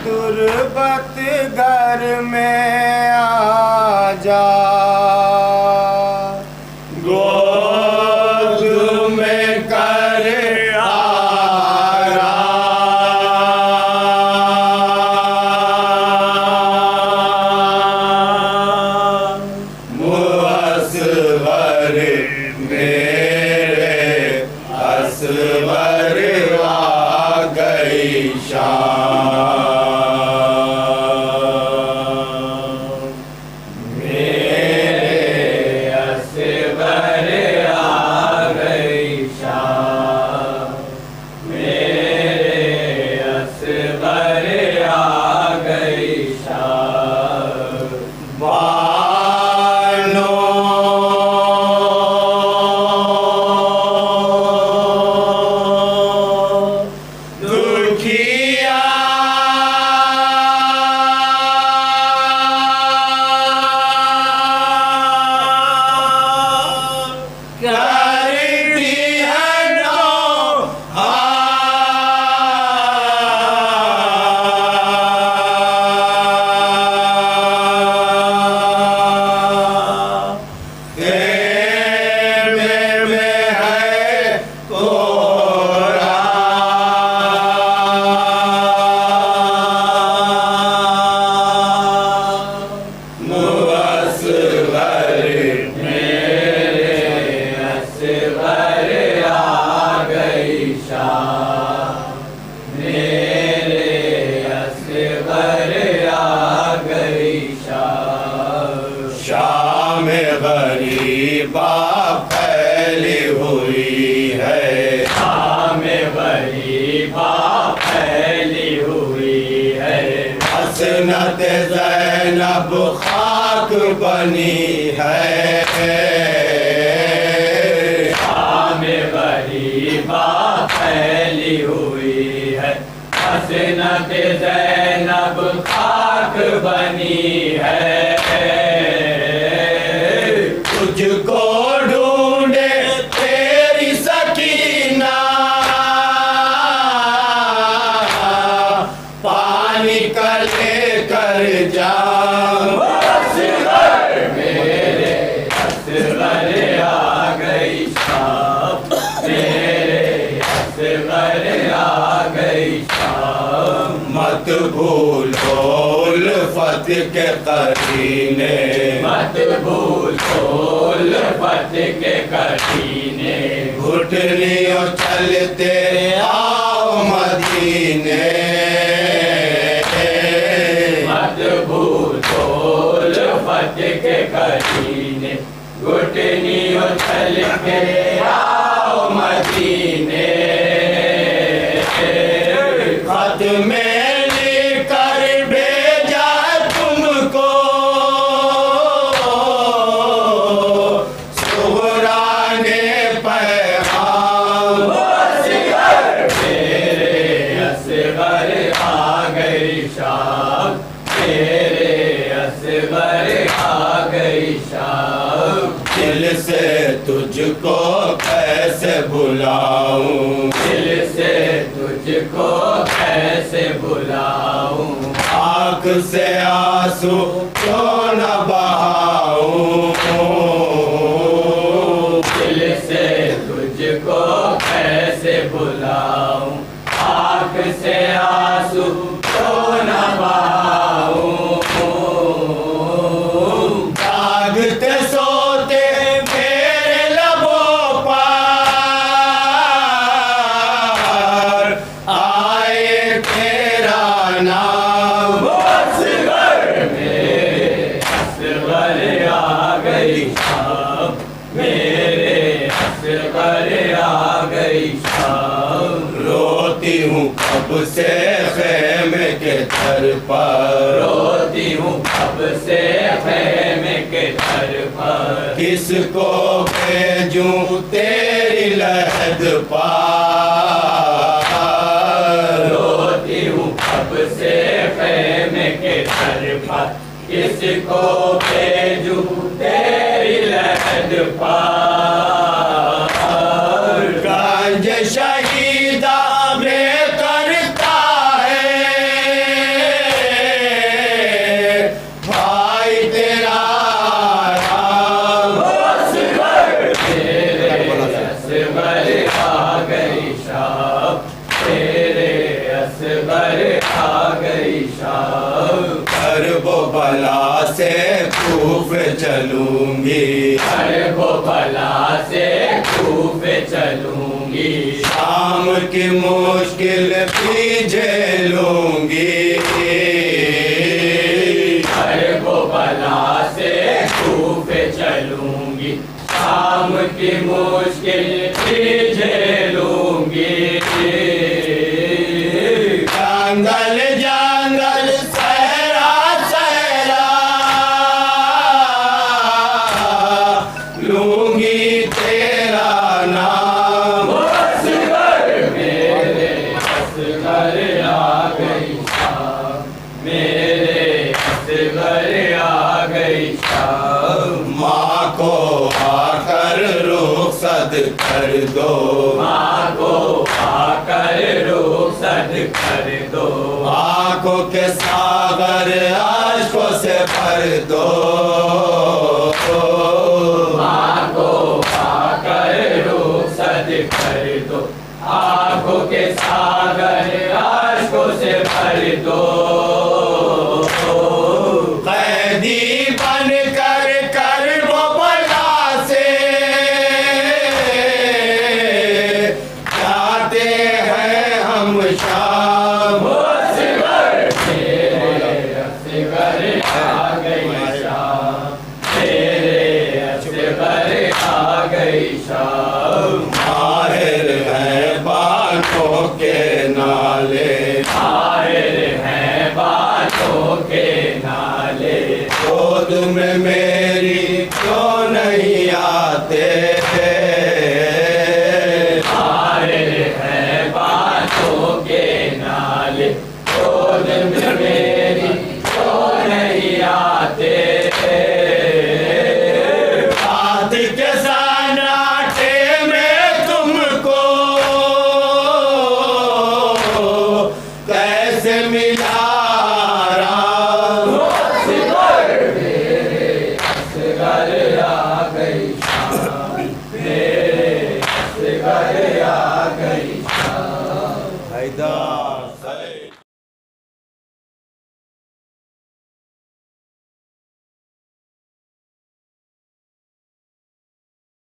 तुरबत घर में आ जा, गोद में कर आराम। मुअस्वर मेरे असवर आ गई शाम, शाम गरीबा फैली हुई है, शाम गरीबा फैली हुई है। हसनत ज़ैनब खाक बनी है, शाम गरीबा फैली हुई है। हसनत ज़ैनब खाक बनी है। तुझको ढूंढे तेरी सकीना, पानी का लेकर जा। मेरे असगर आ गई शाम, मेरे असगर आ गई शाम। मत भूलो उल्फत के करीने, मत भूलो उल्फत के करीने। घुटनियों चलते आओ मदीने, मत भूलो उल्फत के करीने। घुटनियों चलते आओ मदीने। खत में लिखकर भेजा तुमको, सुहरा ने पैगाम। मेरे असगर आ गई शाम, मेरे असगर आ गई शाम। दिल से तुझको कैसे भुलाऊं, दिल से तुझको कैसे बुलाऊं। आँख से आंसू क्यों न बहाऊं, दिल से तुझको कैसे बुलाऊं। आँख से आंसू क्यों न बहाऊं। जागते सोते मेरे लबों पर आए तेरा नाम। मेरे असगर आ गई शाम, मेरे असगर आ गई शाम। रोती हूँ कब से खेमे के दर पर, रोती हूँ कब से खेमे के दर पर। किसको भेजूं तेरी लहद पार। रोती हूँ कब से खेमे के दर पर। किसको भेजूं तेरी लहद पार। गंज शहीदा में करता है आ गई शाम। करबो बला से कूफ चलूंगी, करबो बला से कूफ चलूंगी। शाम की मुश्किल भी झेलूंगी, करबो बला से कूफ चलूंगी। शाम की मुश्किल भी झेलूंगी। जंगल जंगल सहरा सहरा लूंगी तेरा नाम। असगर मेरे असगर आ गई शाम। मेरे असगर आ गई शाम। माँ को आकर रुखसत कर दो, माँ को आकर रुखसत कर दो। आंखों के सागर आंखों से भर दो, माँ को आकर रुखसत कर दो। आँखों के सागर आंखों से भर दो। कैदी बन कर कर वो बला से जाते हैं हम शाम। असगर मेरे असगर आ गई शाम। मेरे असगर आ गई शाम। माहिर है बातों के नाले, माहिर हैं बातों के नाले। गोद में मेरी क्यों नहीं आते, माहिर हैं बातों के नाले। गोद में